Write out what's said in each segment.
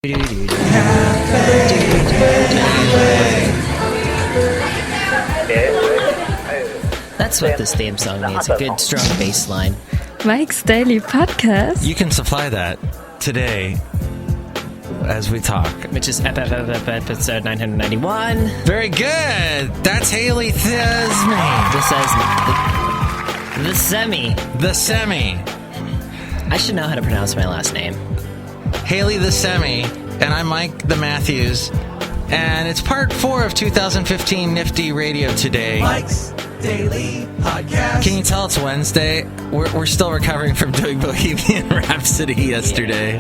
That's what this theme song needs, a good strong bass line. Mike's Daily Podcast. You can supply that today as we talk. Which is episode 991. Very good. That's Haley Thesme. This says the Semi. The Semi. I should know how to pronounce my last name. Haley the Semi, and I'm Mike the Matthews, and it's part 4 of 2015 Nifty Radio today. Mike's Daily Podcast. Can you tell it's Wednesday? We're still recovering from doing Bohemian Rhapsody yesterday.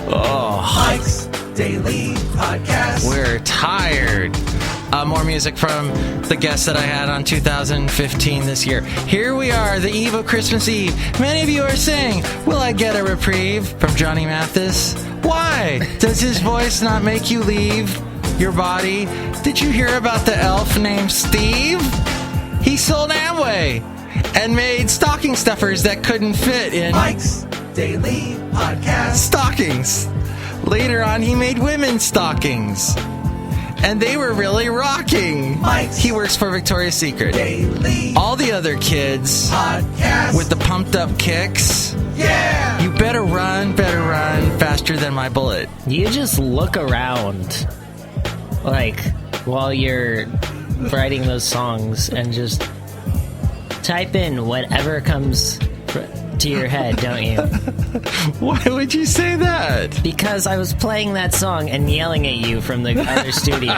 Oh, Mike's Daily Podcast. We're tired. More music from the guests that I had on 2015 this year. Here we are, the eve of Christmas Eve. Many of you are saying, will I get a reprieve from Johnny Mathis? Why? Does his voice not make you leave your body? Did you hear about the elf named Steve? He sold Amway and made stocking stuffers that couldn't fit in Mike's Daily Podcast. stockings. Later on, he made women's stockings. And they were really rocking. Mike's He works for Victoria's Secret. Daily All the other kids Podcast. with the pumped up kicks, Yeah. you better run faster than my bullet. You just look around, like, while you're writing those songs and just type in whatever comes to your head, don't you? Why would you say that? Because I was playing that song and yelling at you from the other studio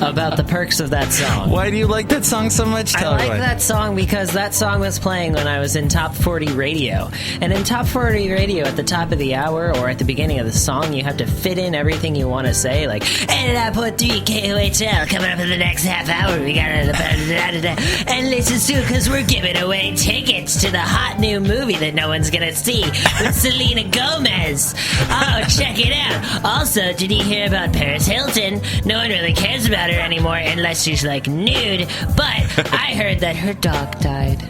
about the perks of that song. Why do you like that song so much? I like that song because that song was playing when I was in Top 40 Radio. And in Top 40 Radio, at the top of the hour or at the beginning of the song, you have to fit in everything you want to say. Like, and I put 3 KOHL coming up in the next half hour. We got and listen soon because we're giving away tickets to the hot new movie that no one's gonna see with Selena Gomez. Oh, check it out. Also, did you hear about Paris Hilton? No one really cares about her anymore unless she's like nude. But I heard that her dog died.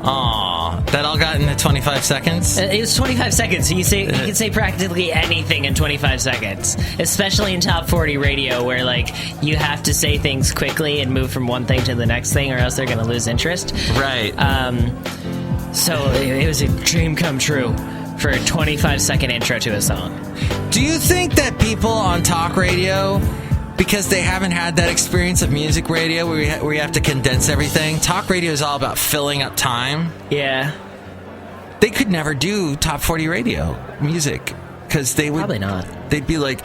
Aw, that all got into 25 seconds? It was 25 seconds. So you can say practically anything in 25 seconds, especially in Top 40 Radio, where like you have to say things quickly and move from one thing to the next thing, or else they're gonna lose interest. Right. So it was a dream come true for a 25-second intro to a song. Do you think that people on talk radio, because they haven't had that experience of music radio where you have to condense everything, talk radio is all about filling up time? Yeah. They could never do Top 40 Radio music because they would Probably not. They'd be like,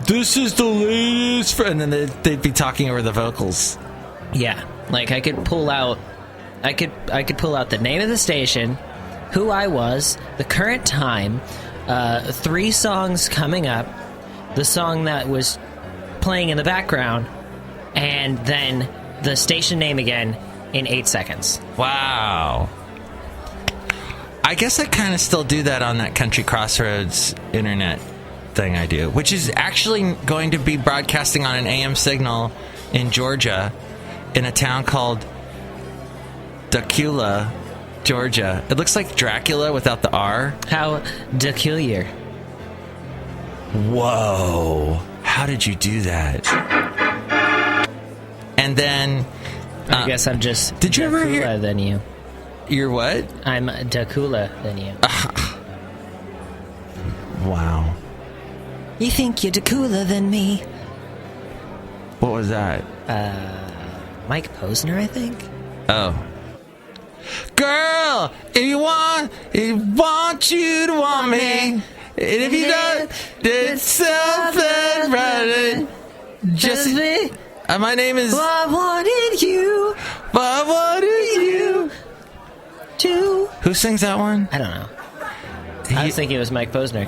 "This is the latest," and then they'd be talking over the vocals. Yeah. Like I could pull out the name of the station, who I was, the current time, 3 songs coming up, the song that was playing in the background, and then the station name again in 8 seconds. Wow. I guess I kind of still do that on that Country Crossroads internet thing I do, which is actually going to be broadcasting on an AM signal in Georgia in a town called Dacula, Georgia. It looks like Dracula without the R. How peculiar. Whoa. How did you do that? And then I guess I'm just did you ever cooler hear than you. You're what? I'm cooler than you. Wow. You think you're cooler than me? What was that? Mike Posner, I think. Oh. Girl, if you want you to want me. And if you don't, there's something running. Just me. My name is. I wanted you to. Who sings that one? I don't know. I was thinking it was Mike Posner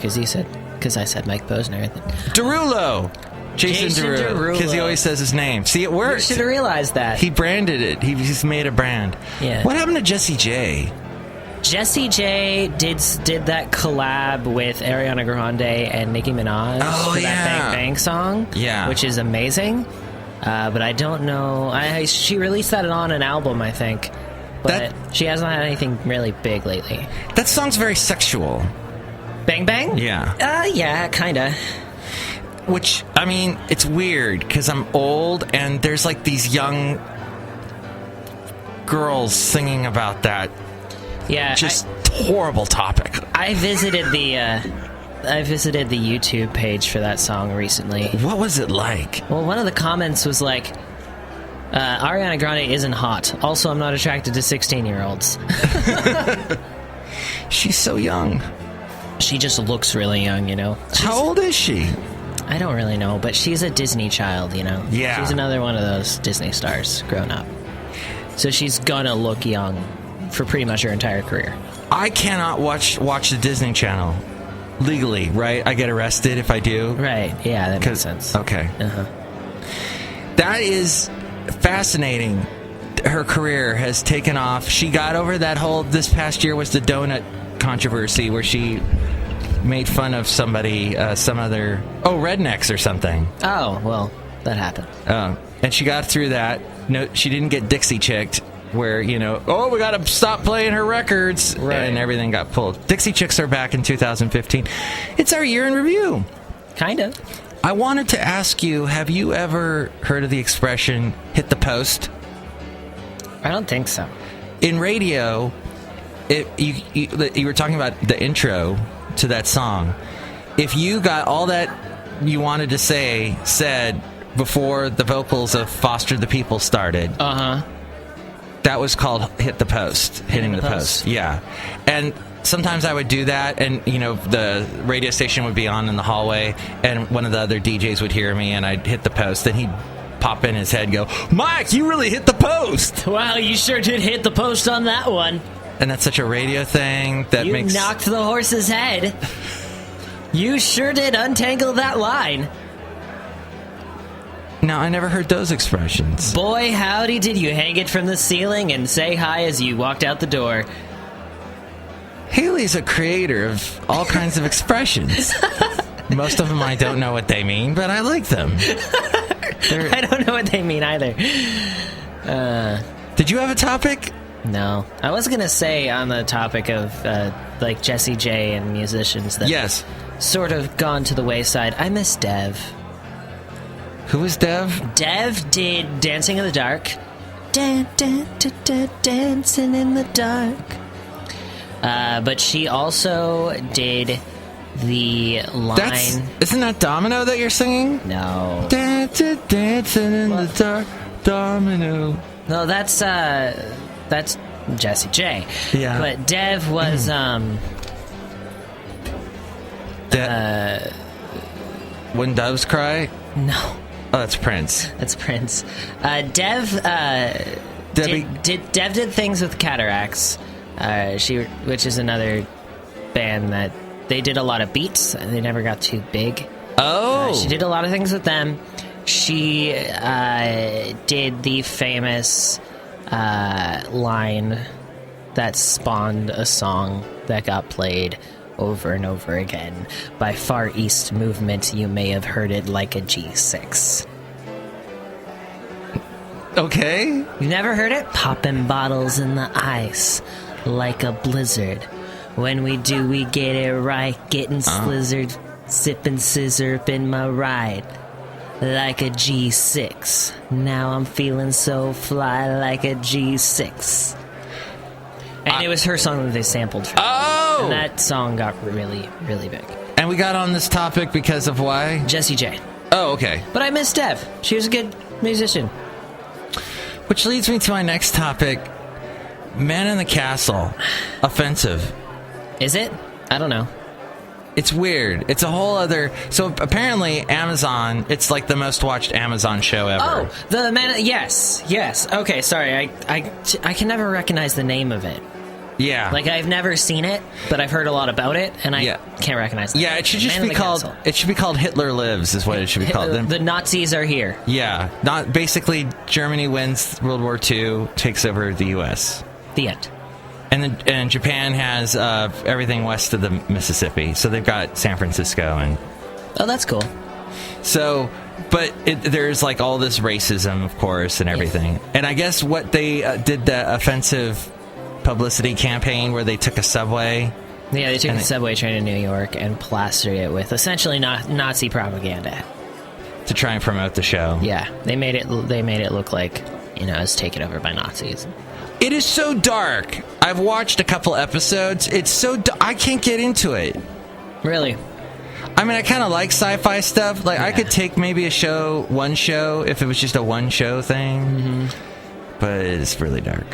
because I said Mike Posner. Derulo. Jason Derulo. Because he always says his name. See, it worked. You should have realized that. He branded it. He just made a brand. Yeah. What happened to Jessie J? Jessie J did that collab with Ariana Grande and Nicki Minaj for that Bang Bang song. Yeah. Which is amazing. But I don't know. She released that on an album, I think. But she hasn't had anything really big lately. That song's very sexual. Bang Bang? Yeah. Yeah, kinda. Which, I mean, it's weird because I'm old and there's like these young girls singing about that. Yeah. Just horrible topic. I visited the YouTube page for that song recently. What was it like? Well, one of the comments was like, Ariana Grande isn't hot. Also, I'm not attracted to 16-year-olds. She's so young. She just looks really young, you know? How old is she? I don't really know, but she's a Disney child, you know? Yeah. She's another one of those Disney stars grown up. So she's gonna look young for pretty much her entire career. I cannot watch the Disney Channel legally, right? I get arrested if I do. Right, yeah, that makes sense. Okay. Uh-huh. That is fascinating. Her career has taken off. She got over that whole, this past year was the donut controversy where she made fun of somebody, rednecks or something. Oh, well, that happened. And she got through that. No, she didn't get Dixie Chicked, where, we got to stop playing her records, right. And everything got pulled. Dixie Chicks are back in 2015. It's our year in review. Kind of. I wanted to ask you, have you ever heard of the expression, hit the post? I don't think so. In radio, you were talking about the intro to that song. If you got all that you wanted to say said before the vocals of Foster the People started, that was called hit the post, hitting the post. Yeah. And sometimes I would do that, and the radio station would be on in the hallway, and one of the other DJs would hear me, and I'd hit the post, and he'd pop in his head and go, "Mike, you really hit the post!" Wow, you sure did hit the post on that one. And that's such a radio thing that you makes... knocked the horse's head. You sure did untangle that line. Now, I never heard those expressions. Boy, howdy, did you hang it from the ceiling and say hi as you walked out the door. Haley's a creator of all kinds of expressions. Most of them I don't know what they mean, but I like them. I don't know what they mean either. Did you have a topic? No. I was going to say on the topic of Jessie J and musicians that yes, sort of gone to the wayside. I miss Dev. Who was Dev? Dev did Dancing in the Dark. Dancing in the dark. But she also did the line... Isn't that Domino that you're singing? No. Dancing in the dark, Domino. No, that's Jessie J. Yeah. But Dev was, When Doves Cry? No. Oh, that's Prince. That's Prince. Dev did things with Cataracts, which is another band that they did a lot of beats. They never got too big. Oh, she did a lot of things with them. She did the famous line that spawned a song that got played over and over again. By Far East Movement, you may have heard it like a G6. Okay. You never heard it? Popping bottles in the ice like a blizzard. When we do, we get it right. Getting slizzard, sipping scissor in my ride like a G6. Now I'm feeling so fly like a G6. And it was her song that they sampled from. Oh! And that song got really, really big. And we got on this topic because of why? Jessie J. Oh, okay. But I miss Dev. She was a good musician. Which leads me to my next topic. Man in the Castle. Offensive. Is it? I don't know. It's weird. It's a whole other... So apparently Amazon, it's like the most watched Amazon show ever. Oh, the man... Yes. Okay, sorry. I can never recognize the name of it. Yeah. Like, I've never seen it, but I've heard a lot about it, and I can't recognize it. Yeah, it should just be called... Castle. It should be called Hitler Lives, is what it should be called. The Nazis are here. Yeah. Not basically, Germany wins World War II, takes over the U.S. The end. And Japan has everything west of the Mississippi, so they've got San Francisco and... Oh, that's cool. So, but there's like all this racism, of course, and everything. Yeah. And I guess what they did the offensive publicity campaign where they took a subway. Yeah, they took the subway train in New York and plastered it with essentially Nazi propaganda. to try and promote the show. Yeah, they made it look like, it was taken over by Nazis. It is so dark. I've watched a couple episodes. It's so I can't get into it. Really? I mean, I kind of like sci-fi stuff. Like, I could take maybe one show, if it was just a one-show thing. Mm-hmm. But it's really dark.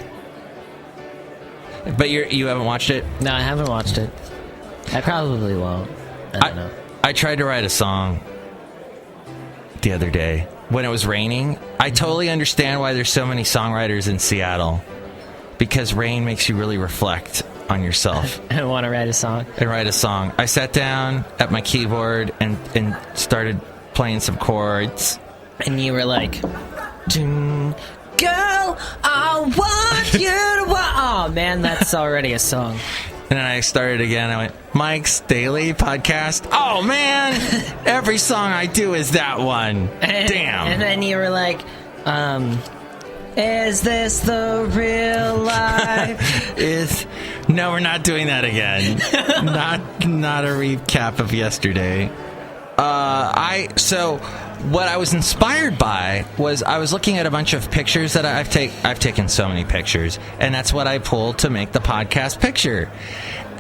But you haven't watched it? No, I haven't watched it. I probably won't. I don't know. I tried to write a song the other day when it was raining. I totally understand why there's so many songwriters in Seattle. Because rain makes you really reflect on yourself. I want to write a song. I sat down at my keyboard and started playing some chords. And you were like, girl, I want you to walk. Oh, man, that's already a song. And then I started again. I went, Mike's Daily Podcast. Oh, man, every song I do is that one. Damn. And then you were like, is this the real life? No, we're not doing that again. not a recap of yesterday. So what I was inspired by was I was looking at a bunch of pictures that I've taken so many pictures, and that's what I pulled to make the podcast picture.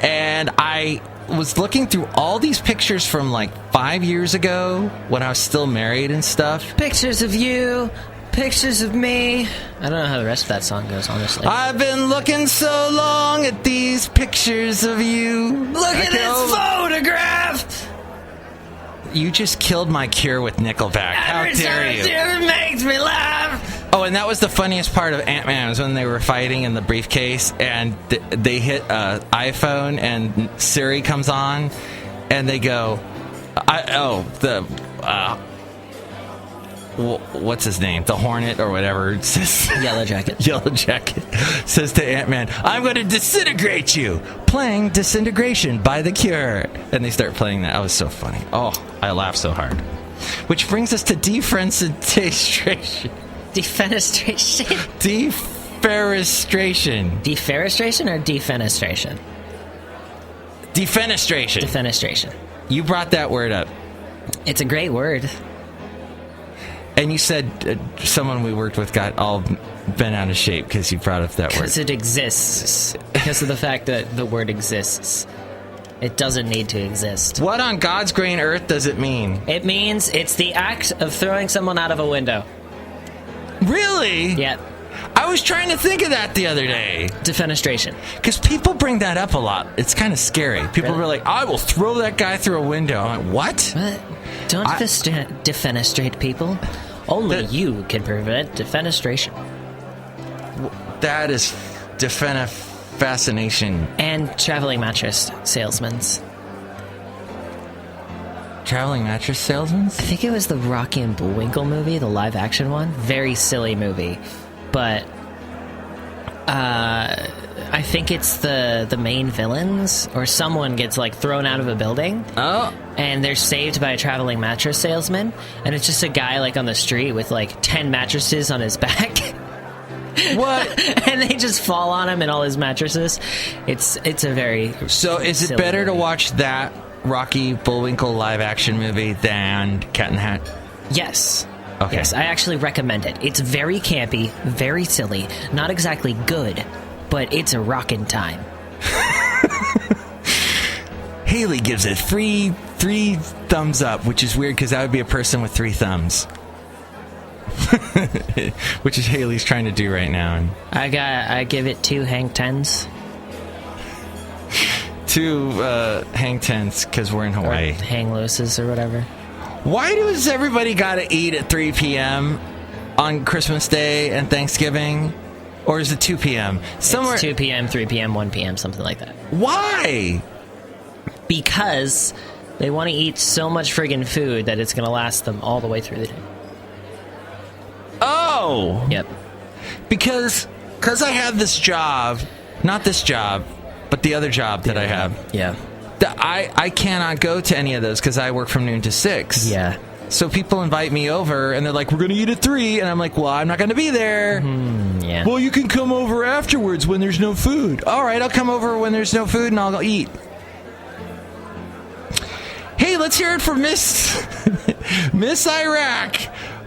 And I was looking through all these pictures from like 5 years ago when I was still married and stuff. Pictures of you. Pictures of me. I don't know how the rest of that song goes, honestly. I've been looking so long at these pictures of you. Look at this photograph. You just killed my cure with Nickelback. How dare you? It makes me laugh. Oh, and that was the funniest part of Ant-Man was when they were fighting in the briefcase and they hit iPhone and Siri comes on and they go, what's his name? The Hornet or whatever. Says, Yellow Jacket. Yellow Jacket says to Ant-Man, I'm going to disintegrate you. Playing Disintegration by The Cure. And they start playing that. That was so funny. Oh, I laughed so hard. Which brings us to defenestration. Defenestration? Deferestration. Deferestration or defenestration? Defenestration. Defenestration. You brought that word up. It's a great word. And you said someone we worked with got all bent out of shape because you brought up that word. Because it exists. Because of the fact that the word exists. It doesn't need to exist. What on God's green earth does it mean? It means it's the act of throwing someone out of a window. Really? Yep. I was trying to think of that the other day. Defenestration. Because people bring that up a lot. It's kind of scary. People were like, I will throw that guy through a window. I'm like, what? Don't defenestrate people. Only you can prevent defenestration. That is fascination. And traveling mattress salesmen. Traveling mattress salesmen? I think it was the Rocky and Bullwinkle movie, the live action one. Very silly movie. But I think it's the main villains or someone gets like thrown out of a building. Oh. And they're saved by a traveling mattress salesman. And it's just a guy like on the street with like 10 mattresses on his back. What? And they just fall on him and all his mattresses. It's a very So is it better to watch that Rocky Bullwinkle live action movie than Cat in the Hat? Yes. Okay. Yes, I actually recommend it. It's very campy, very silly, not exactly good, but it's a rockin' time. Haley gives it three thumbs up, which is weird because that would be a person with 3 thumbs. Which is Haley's trying to do right now. I give it 2 hang 10s. 2 hang 10s because we're in Hawaii. Or hang looses or whatever. Why does everybody gotta eat at 3 p.m. on Christmas Day and Thanksgiving? Or is it 2 p.m.? Somewhere. It's 2 p.m., 3 p.m., 1 p.m., something like that. Why? Because they want to eat so much friggin' food that it's going to last them all the way through the day. Oh! Yep. Because I have this job, not this job, but the other job that I have. Yeah. I cannot go to any of those because I work from noon to 6. Yeah. So people invite me over, and they're like, we're going to eat at 3, and I'm like, well, I'm not going to be there. Yeah. Well, you can come over afterwards when there's no food. All right, I'll come over when there's no food, and I'll go eat. Hey, let's hear it for Miss Miss Iraq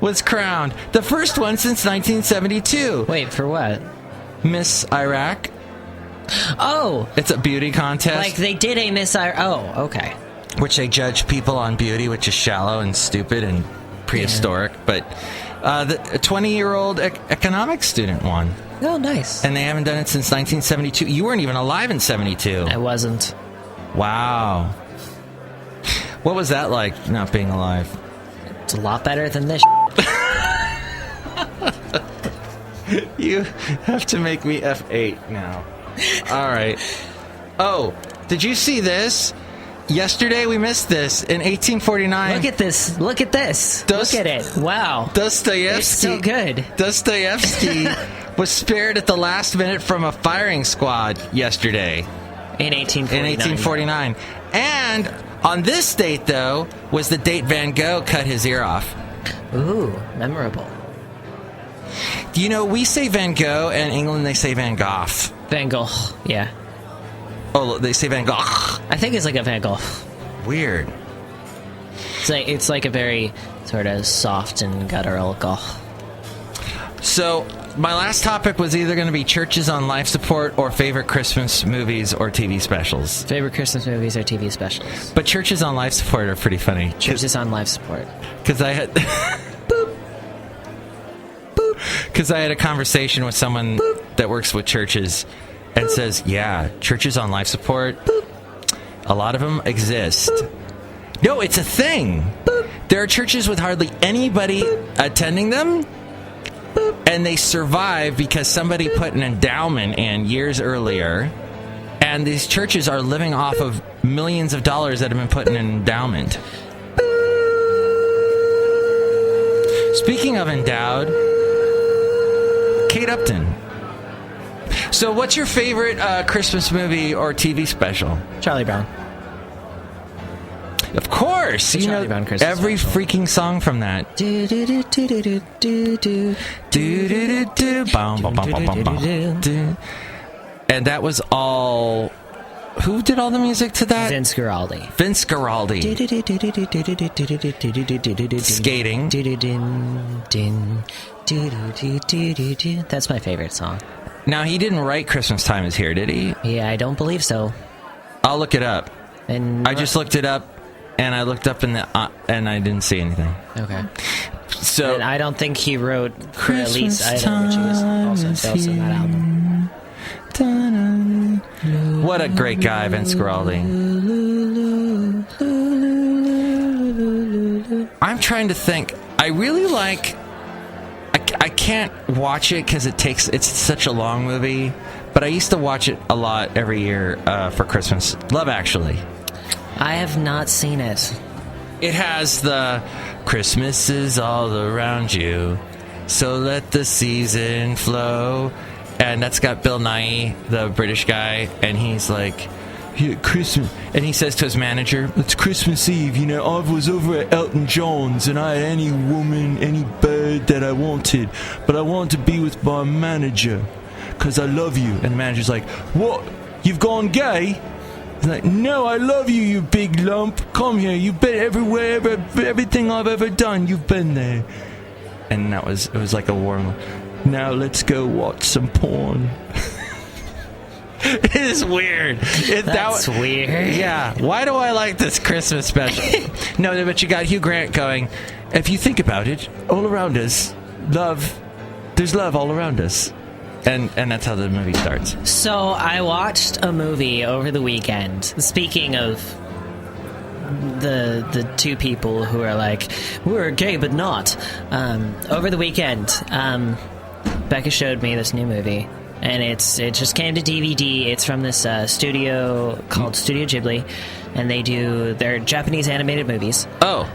was crowned. The first one since 1972. Wait, for what? Miss Iraq. Oh! It's a beauty contest. Like they did a Miss Iraq. Oh, okay. Which they judge people on beauty, which is shallow and stupid and prehistoric. Yeah. But the 20-year-old economics student won. Oh, nice. And they haven't done it since 1972. You weren't even alive in 72. I wasn't. Wow. What was that like, not being alive? It's a lot better than this. You have to make me F8 now. All right. Oh, did you see this? Yesterday we missed this. In 1849. Look at this. Look at this. Look at it. Wow. Dostoevsky. It's so good. Dostoevsky was spared at the last minute from a firing squad yesterday. In 1849. And on this date, though, was the date Van Gogh cut his ear off. Ooh, memorable. You know, we say Van Gogh, and in England they say Van Gogh. Van Gogh, yeah. Oh, they say Van Gogh. I think it's like a Van Gogh. Weird. It's like a very sort of soft and guttural Gogh. So, my last topic was either going to be churches on life support or favorite Christmas movies or TV specials. Favorite Christmas movies or TV specials. But churches on life support are pretty funny. Churches on life support. Because I had... Because I had a conversation with someone that works with churches and says, yeah, churches on life support, a lot of them exist. No, it's a thing. There are churches with hardly anybody attending them, and they survive because somebody put an endowment in years earlier, and these churches are living off of millions of dollars that have been put in an endowment. Speaking of endowed, Kate Upton. So what's your favorite Christmas movie or TV special? Charlie Brown. Of course. You know every freaking song from that. And that was all... Who did all the music to that? Vince Guaraldi. Vince Guaraldi. Skating. That's my favorite song. Now, he didn't write Christmas Time Is Here, did he? Yeah, I don't believe so. I'll look it up. And I just looked it up, and I looked up in the and I didn't see anything. Okay. So and I don't think he wrote Elise either, which was also in that album. What a great guy, Vince Guaraldi. I'm trying to think. I really like... I can't watch it because it's such a long movie, but I used to watch it a lot every year for Christmas. Love Actually. I have not seen it. It has the Christmas is all around you, so let the season flow. And that's got Bill Nighy, the British guy, and he's like, yeah, Christmas. And he says to his manager, it's Christmas Eve, you know, I was over at Elton John's and I had any woman, any bird that I wanted, but I wanted to be with my manager because I love you. And the manager's like, what? You've gone gay? He's like, no, I love you, you big lump. Come here, you've been everywhere, everything I've ever done, you've been there. And it was like a warm... Now let's go watch some porn. It is weird. That's weird. Yeah. Why do I like this Christmas special? No, but you got Hugh Grant going, if you think about it, all around us, there's love all around us. And that's how the movie starts. So I watched a movie over the weekend. Speaking of the two people who are like, we're gay but not. Over the weekend, Becca showed me this new movie, and it just came to DVD. It's from this studio called Studio Ghibli, and they're Japanese animated movies. Oh.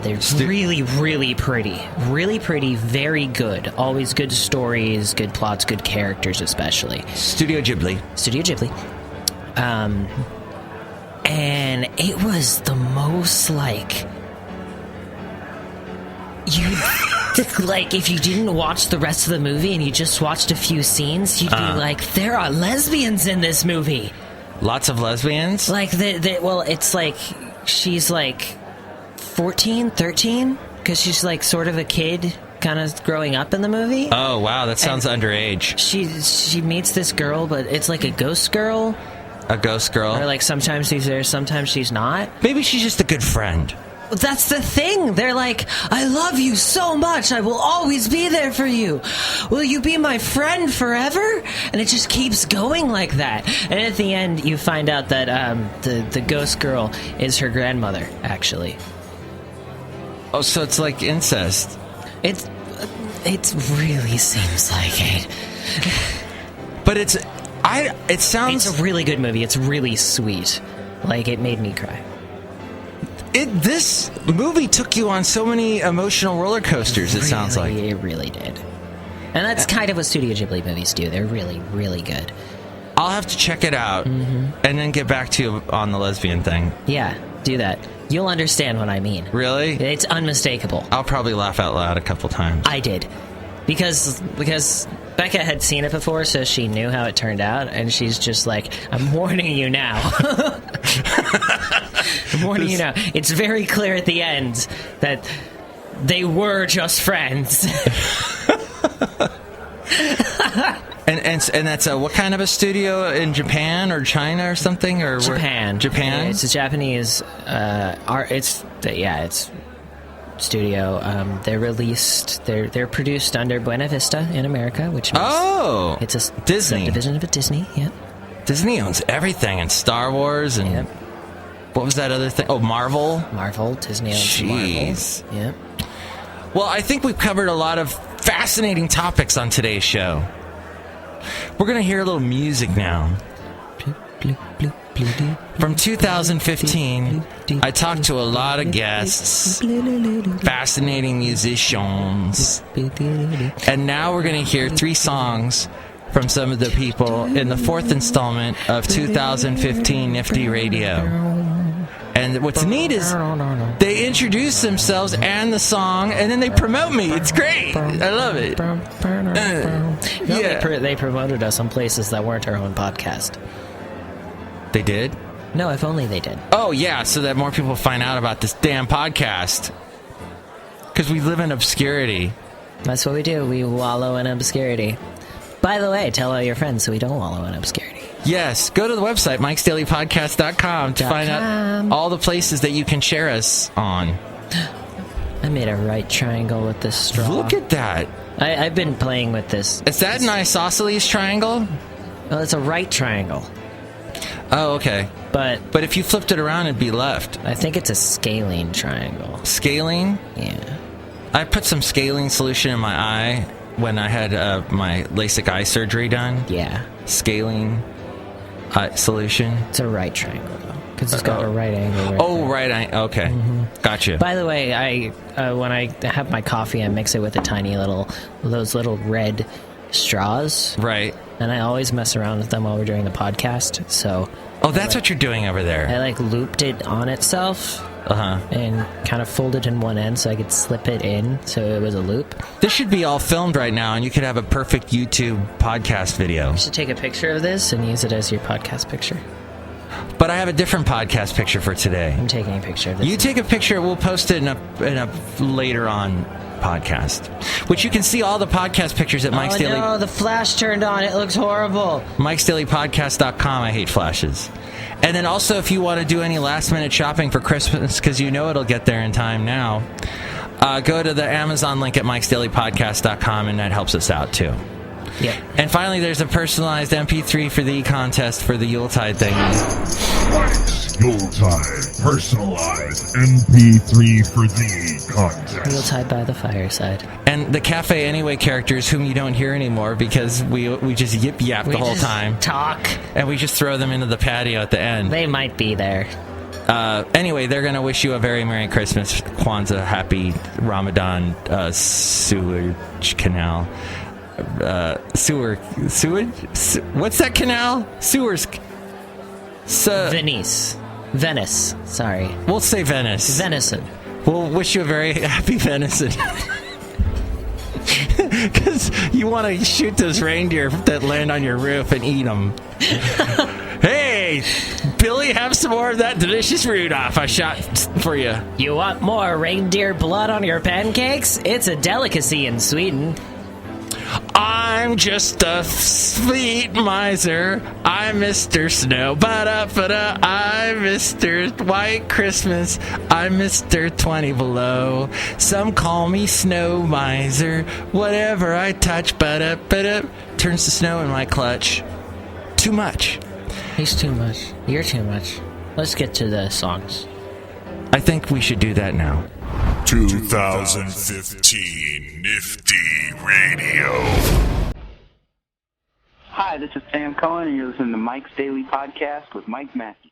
They're really, really pretty. Really pretty, very good. Always good stories, good plots, good characters especially. Studio Ghibli. And it was the most like... like, if you didn't watch the rest of the movie and you just watched a few scenes, you'd be like, there are lesbians in this movie. Lots of lesbians? Like, well, it's like, she's like 14, 13, because she's like sort of a kid, kind of growing up in the movie. Oh, wow, that sounds underage. She meets this girl, but it's like a ghost girl. A ghost girl? Or like sometimes she's there, sometimes she's not. Maybe she's just a good friend. That's the thing. They're like, I love you so much. I will always be there for you. Will you be my friend forever? And it just keeps going like that. And at the end, you find out that the ghost girl is her grandmother, actually. Oh, so it's like incest. It really seems like it. But it sounds... It's a really good movie. It's really sweet. Like, it made me cry. This movie took you on so many emotional roller coasters, it sounds like. It really did. And that's kind of what Studio Ghibli movies do. They're really, really good. I'll have to check it out and then get back to you on the lesbian thing. Yeah, do that. You'll understand what I mean. Really? It's unmistakable. I'll probably laugh out loud a couple times. I did. Because Becca had seen it before, so she knew how it turned out, and she's just like, I'm warning you now. I'm warning you now. It's very clear at the end that they were just friends. And that's what kind of a studio in Japan or China or something, or Japan? Japan. It's a Japanese art. It's studio. They're produced under Buena Vista in America, which means it's a Disney division of Disney. Yeah, Disney owns everything, and Star Wars, and what was that other thing? Oh, Marvel. Disney owns Marvel. Yep. Well, I think we've covered a lot of fascinating topics on today's show. We're going to hear a little music now. From 2015, I talked to a lot of guests, fascinating musicians, and now we're going to hear 3 songs from some of the people in the 4th installment of 2015 Nifty Radio. And what's neat is they introduce themselves and the song, and then they promote me. It's great. I love it. They promoted us on places that weren't our own podcast. They did? No, if only they did. Oh, yeah, so that more people find out about this damn podcast. Because we live in obscurity. That's what we do. We wallow in obscurity. By the way, tell all your friends so we don't wallow in obscurity. Yes, go to the website, mikesdailypodcast.com, to find out all the places that you can share us on. I made a right triangle with this straw. Look at that. I've been playing with this. Is that an isosceles triangle? Well, it's a right triangle. Oh, okay. But if you flipped it around, it'd be left. I think it's a scalene triangle. Scalene? Yeah. I put some scalene solution in my eye when I had my LASIK eye surgery done. Yeah. Scalene solution. It's a right triangle, though, because it's got a right angle. Right angle. Okay. Mm-hmm. Gotcha. By the way, when I have my coffee, I mix it with those little red straws. Right. And I always mess around with them while we're doing the podcast. So. Oh, that's what you're doing over there. I looped it on itself. And kind of folded in one end so I could slip it in so it was a loop. This should be all filmed right now, and you could have a perfect YouTube podcast video. You should take a picture of this and use it as your podcast picture. But I have a different podcast picture for today. I'm taking a picture of this. You take a picture, we'll post it in a later on podcast, which you can see all the podcast pictures at Mike's Daily. Oh no, the flash turned on. It looks horrible. Mike'sDailyPodcast.com. I hate flashes. And then also, if you want to do any last-minute shopping for Christmas, because you know it'll get there in time now, go to the Amazon link at Mike'sDailyPodcast.com, and that helps us out, too. Yeah. And finally, there's a personalized MP3 for the contest for the Yuletide thing. Mike's Yuletide personalized MP3 for the contest. Yuletide by the fireside. And the Cafe Anyway characters, whom you don't hear anymore because we just yip-yap the whole time. Talk. And we just throw them into the patio at the end. They might be there. Anyway, they're going to wish you a very Merry Christmas, Kwanzaa, Happy Ramadan, sewage canal. Sewage? What's that canal? Sewers. Venice. Sorry. We'll say Venice. Venison. We'll wish you a very happy venison. Because you want to shoot those reindeer that land on your roof and eat them. Hey, Billy, have some more of that delicious Rudolph I shot for you. You want more reindeer blood on your pancakes? It's a delicacy in Sweden. I'm just a sweet miser. I'm Mr. Snow. Ba-da-ba-da. I'm Mr. White Christmas. I'm Mr. 20 Below. Some call me Snow Miser. Whatever I touch, ba-da-ba-da, turns to snow in my clutch. Too much. He's too much. You're too much. Let's get to the songs. I think we should do that now. 2015 Nifty Radio. Hi, this is Sam Cohen, and you're listening to Mike's Daily Podcast with Mike Mathis.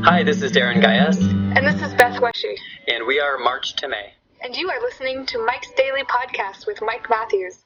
Hi, this is Darren Gaius. And this is Beth Weshy. And we are March to May. And you are listening to Mike's Daily Podcast with Mike Matthews.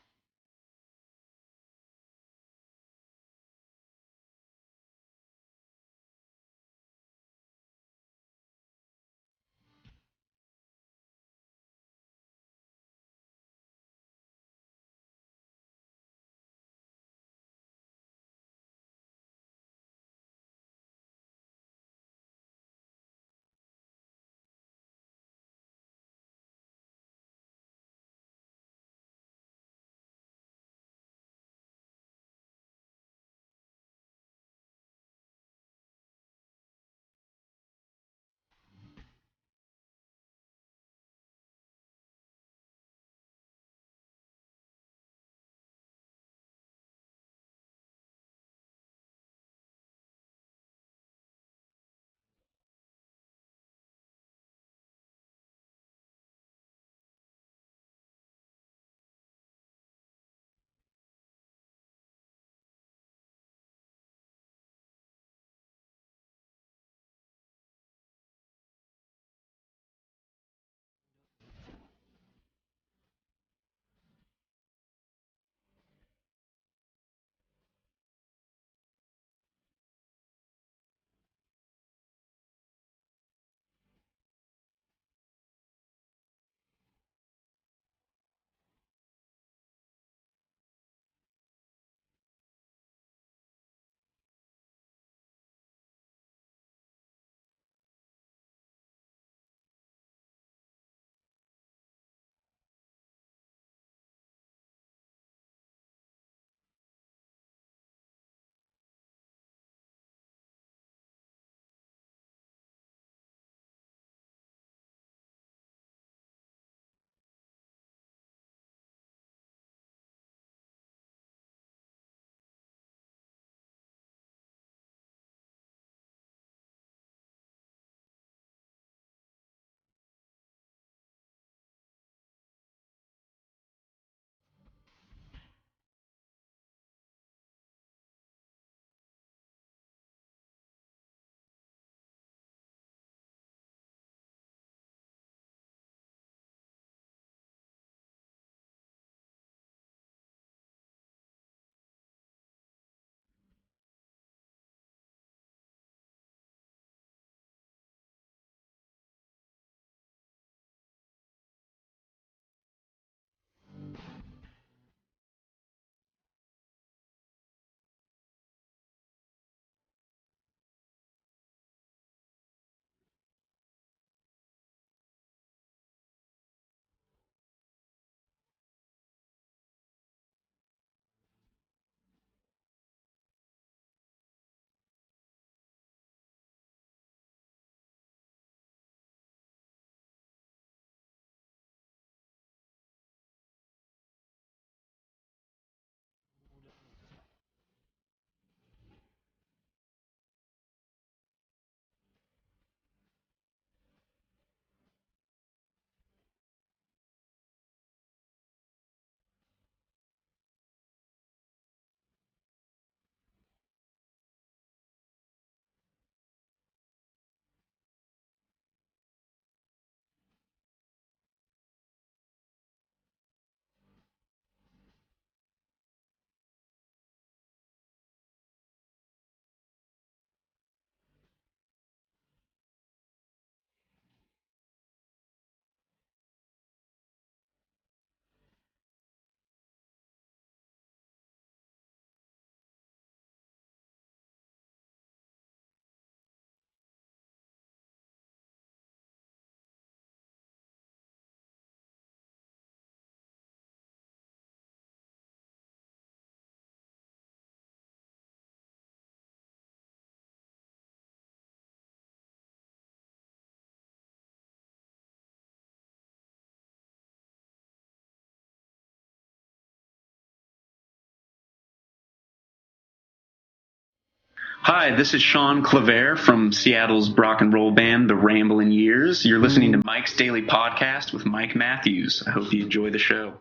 Hi, this is Sean Claver from Seattle's rock and roll band, The Ramblin' Years. You're listening to Mike's Daily Podcast with Mike Matthews. I hope you enjoy the show.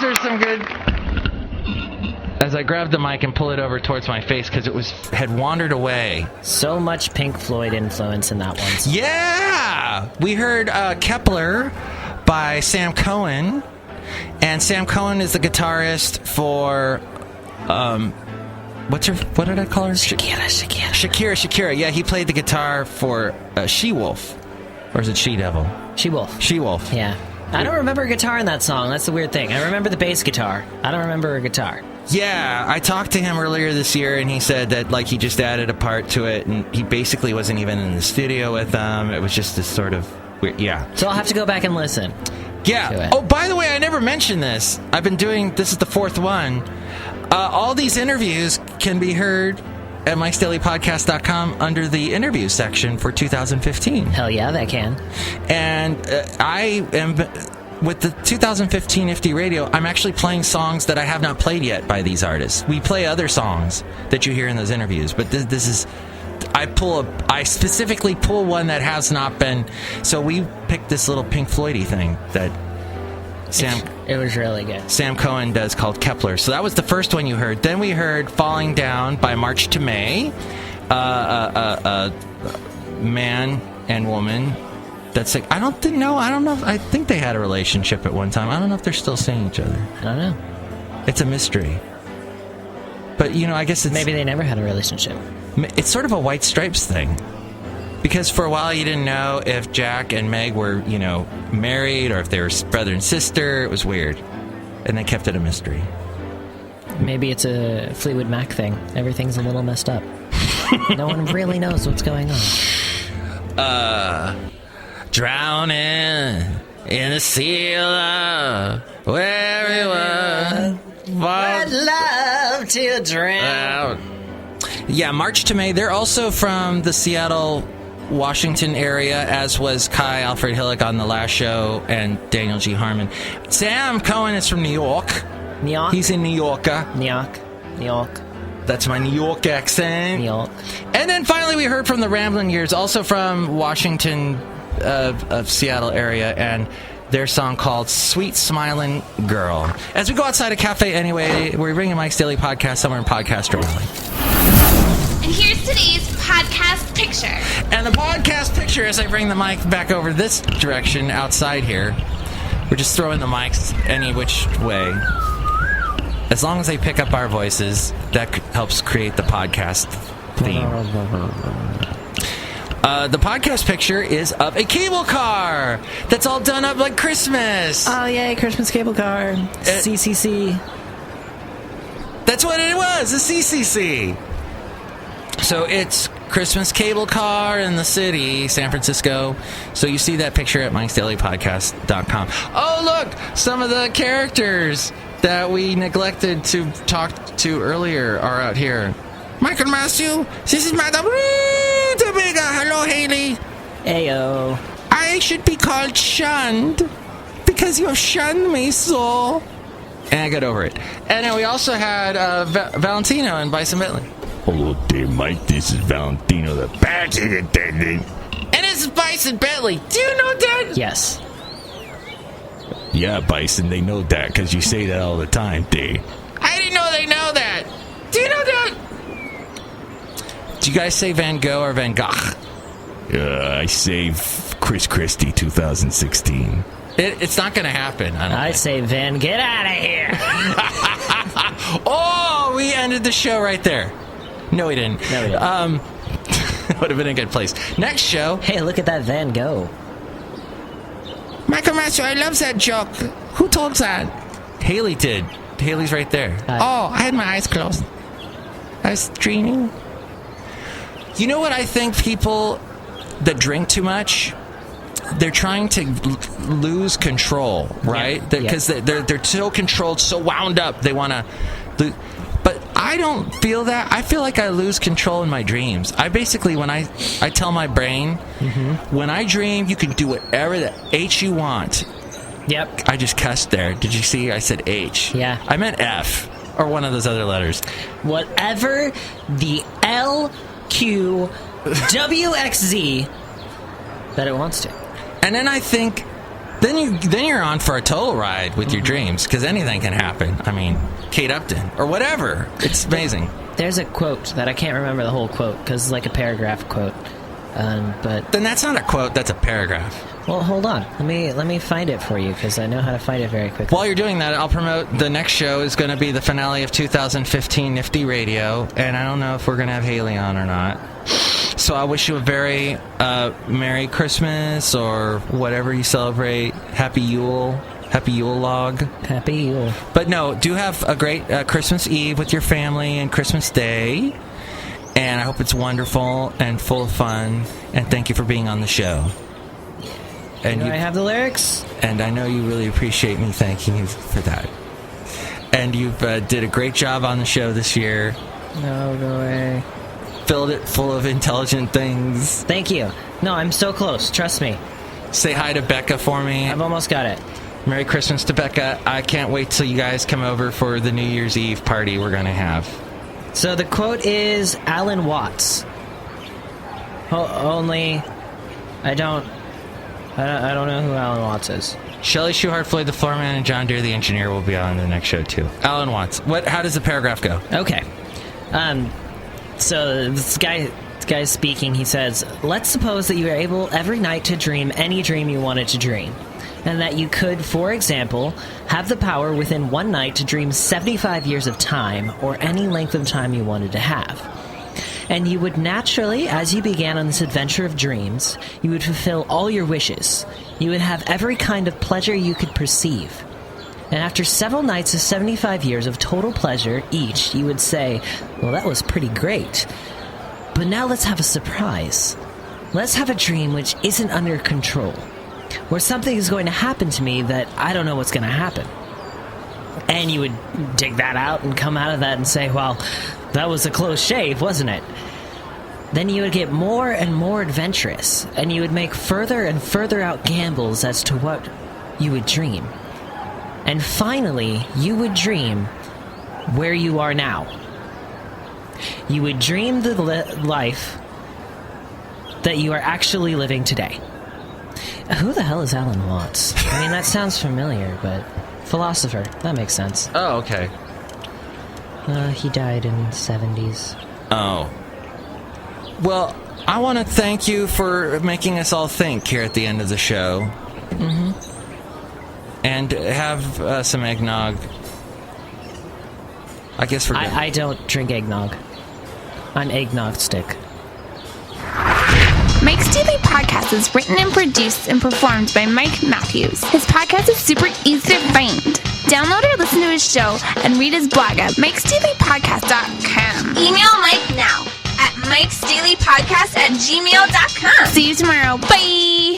those are some good... As I grab the mic and pull it over towards my face because had wandered away. So much Pink Floyd influence in that one. Yeah! We heard Kepler by Sam Cohen. And Sam Cohen is the guitarist for... what did I call her? Shakira. Yeah, he played the guitar for She-Wolf. Or is it She-Devil? She-Wolf. She-Wolf. Yeah. I don't remember a guitar in that song. That's the weird thing. I remember the bass guitar. I don't remember a guitar. Yeah, I talked to him earlier this year, and he said that he just added a part to it, and he basically wasn't even in the studio with them. It was just this sort of weird, yeah. So I'll have to go back and listen. Yeah. Oh, by the way, I never mentioned this. I've been doing, this is the fourth one. All these interviews can be heard at Mike'sDailyPodcast.com under the interview section for 2015. Hell yeah, they can. And I am... With the 2015 Nifty Radio, I'm actually playing songs that I have not played yet by these artists. We play other songs that you hear in those interviews, but this is... I specifically pull one that has not been... So we picked this little Pink Floyd-y thing that It was really good. Sam Cohen does called Kepler. So that was the first one you heard. Then we heard Falling Down by March to May. Man and woman... That's like, I don't know. I think they had a relationship at one time. I don't know if they're still seeing each other. I don't know. It's a mystery. But, I guess it's... Maybe they never had a relationship. It's sort of a White Stripes thing. Because for a while you didn't know if Jack and Meg were, married or if they were brother and sister. It was weird. And they kept it a mystery. Maybe it's a Fleetwood Mac thing. Everything's a little messed up. No one really knows what's going on. Drowning in a sea of love, where we would love to drown. Yeah, March to May. They're also from the Seattle, Washington area, as was Kai Alfred Hillick on the last show and Daniel G. Harmon. Sam Cohen is from New York. New York? He's in New Yorker. New York. That's my New York accent. New York. And then finally we heard from the Ramblin' Years, also from Washington, of Seattle area, and their song called Sweet Smilin' Girl. As we go outside a cafe anyway, we're bringing Mike's Daily Podcast somewhere in Podcaster Valley. And here's today's podcast picture. And the podcast picture, as I bring the mic back over this direction outside here, we're just throwing the mics any which way. As long as they pick up our voices, that helps create the podcast theme. The podcast picture is of a cable car that's all done up like Christmas. Oh, yay, Christmas cable car. CCC. That's what it was, a CCC. So it's Christmas cable car in the city, San Francisco. So you see that picture at Mike'sDailyPodcast.com. Oh, look, some of the characters that we neglected to talk to earlier are out here. Michael Matthew, this is Madame Rootabega. Hello, Haley. Ayo. I should be called shunned because you shunned me so. And I got over it. And then we also had Valentino and Bison Bentley. Hello there, Mike. This is Valentino, the package attendant. And this is Bison Bentley. Do you know that? Yes. Yeah, Bison, they know that because you say that all the time, Dave. I didn't know they know that. Do you know that? Do you guys say Van Gogh or Van Gogh? I say Chris Christie 2016. It's not going to happen. I say Van, get out of here. Oh, we ended the show right there. No, we didn't. No, we didn't. Would have been a good place. Next show. Hey, look at that Van Gogh. Michael Master, I love that joke. Who told that? Haley did. Haley's right there. Hi. Oh, I had my eyes closed. I was dreaming. You know what I think people that drink too much, they're trying to lose control, right? Because they're so controlled, so wound up, they want to lose. But I don't feel that. I feel like I lose control in my dreams. I basically, when I tell my brain, when I dream, you can do whatever the H you want. Yep. I just cussed there. Did you see? I said H. Yeah. I meant F, or one of those other letters. Whatever the LQWXZ that it wants to. And then I think then you're on for a total ride with your dreams, because anything can happen. I mean, Kate Upton or whatever. It's amazing. There's a quote that I can't remember the whole quote because it's like a paragraph quote. But then that's not a quote. That's a paragraph. Well, hold on. Let me find it for you because I know how to find it very quickly. While you're doing that, I'll promote the next show is going to be the finale of 2015 Nifty Radio, and I don't know if we're going to have Haley on or not. So I wish you a very Merry Christmas or whatever you celebrate. Happy Yule. Happy Yule log. Happy Yule. But no, do have a great Christmas Eve with your family and Christmas Day. And I hope it's wonderful and full of fun. And thank you for being on the show. And I have the lyrics? And I know you really appreciate me thanking you for that. And you've did a great job on the show this year. No way. Filled it full of intelligent things. Thank you. No, I'm so close. Trust me. Say hi to Becca for me. I've almost got it. Merry Christmas to Becca. I can't wait till you guys come over for the New Year's Eve party we're going to have. So the quote is Alan Watts. Only I don't know who Alan Watts is. Chely Shoehart, Floyd the Floorman, and John Deere the engineer will be on the next show too. Alan Watts. How does the paragraph go? Okay. So this guy's speaking. He says, let's suppose that you are able every night to dream any dream you wanted to dream. And that you could, for example, have the power within one night to dream 75 years of time, or any length of time you wanted to have. And you would naturally, as you began on this adventure of dreams, you would fulfill all your wishes. You would have every kind of pleasure you could perceive. And after several nights of 75 years of total pleasure each, you would say, well, that was pretty great. But now let's have a surprise. Let's have a dream which isn't under control, where something is going to happen to me that I don't know what's going to happen. And you would dig that out and come out of that and say, well, that was a close shave, wasn't it? Then you would get more and more adventurous, and you would make further and further out gambles as to what you would dream. And finally, you would dream where you are now. You would dream the life that you are actually living today. Who the hell is Alan Watts? I mean, that sounds familiar, but philosopher. That makes sense. Oh, okay. He died in the 70s. Oh. Well, I want to thank you for making us all think here at the end of the show. Mm-hmm. And have some eggnog. I guess I don't drink eggnog. I'm eggnog stick. Mike's Daily Podcast is written and produced and performed by Mike Matthews. His podcast is super easy to find. Download or listen to his show and read his blog at mikesdailypodcast.com. Email Mike now at mikesdailypodcast@gmail.com. See you tomorrow. Bye!